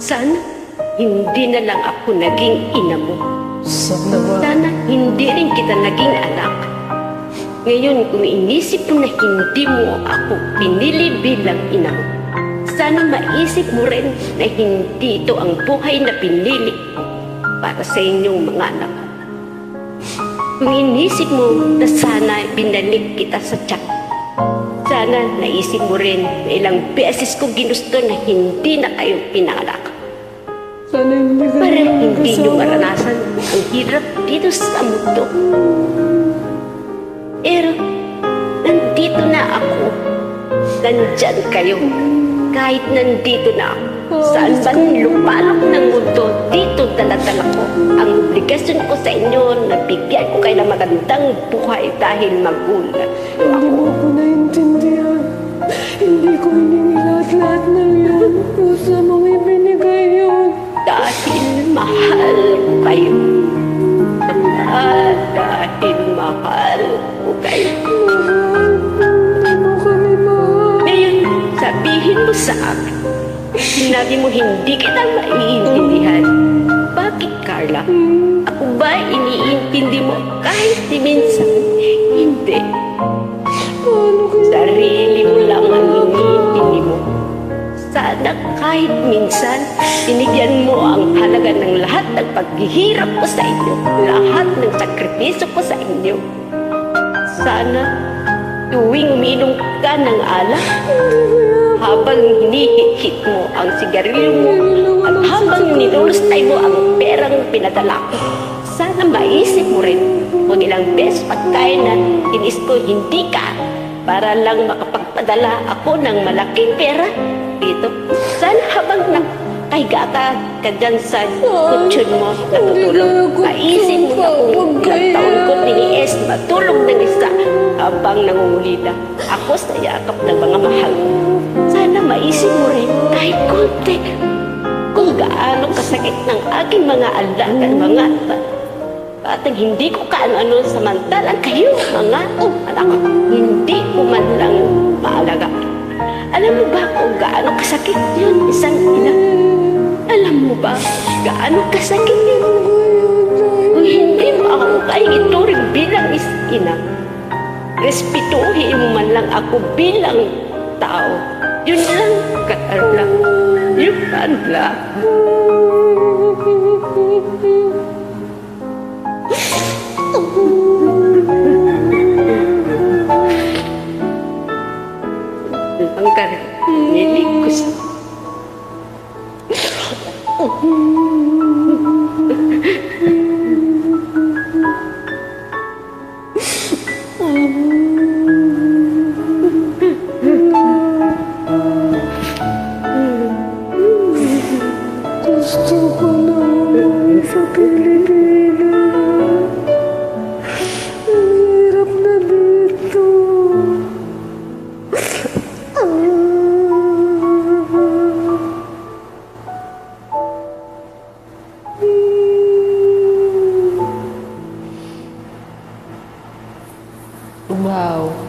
Sana hindi na lang ako naging ina mo. Sana hindi rin kita naging anak. Ngayon, kung inisip mo na hindi mo ako pinili bilang ina mo, sana maisip mo rin na hindi ito ang buhay na pinili para sa inyong mga anak. Kung inisip mo na sana binalik kita sa tiyak, sana naisip mo rin na ilang beses ko ginusto na hindi na kayo pinanganak. Para hindi nyo maranasan ang hirap dito sa mundo. Pero nandito na ako. Nandyan kayo. Kahit nandito na ako. Saan man lupalok ng mundo, dito dala-dala ko. Ang obligasyon ko sa inyo na bigyan ko kayo ng magandang buhay dahil magulang. Hindi mo ako naintindihan. Hindi ko hiningi lahat-lahat ng yun. Pusa mong ibinigay yun. Dahil mahal ko kayo. Dahil mahal ko kayo. Hindi mo kami mahal. Ngayon, sabihin mo sa akin. Sinabi mo hindi kita maiintindihan. Bakit, Carla? Ako ba iniintindi mo kahit di minsan? Hindi. Sarili mo lang ang iniintindi mo. Sana kahit minsan, binigyan mo ang halaga ng lahat ng paghihirap ko sa inyo, lahat ng sakripisyo ko sa inyo. Sana tuwing uminom ka ng alak, habang hinihit mo ang sigarilyo mo, at habang nilulustay mo ang perang pinadala ko, sana maisip mo rin kung ilang beses pagkain na tinis ko hindi ka para lang makapagpadala ako ng malaking pera dito. Sana habang nakahiga ka dyan sa kutsyon mo natutulog, maisip mo na kung ilang taon ko tiniis matulog ng isa habang nangungulila ako sa yakap ng mga mahal ko. Sana maisip mo rin kahit konti kung gaano kasakit ng aking mga alaga, mga batang hindi ko kaano-ano samantalang kayo, mga anak ko, hindi ko man lang maalaga. Alam mo ba kung gaano kasakit yun isang ina? Alam mo ba gaano kasakit yun? Kung hindi mo ako kayang ituring bilang ina, respetuhin mo man lang ako bilang tao. Yun lang, Carla. Yun lang. Ang Carla, nilig ko sa... Gusto ko lang sa Pilipinas. Ang hirap na dito. Wow.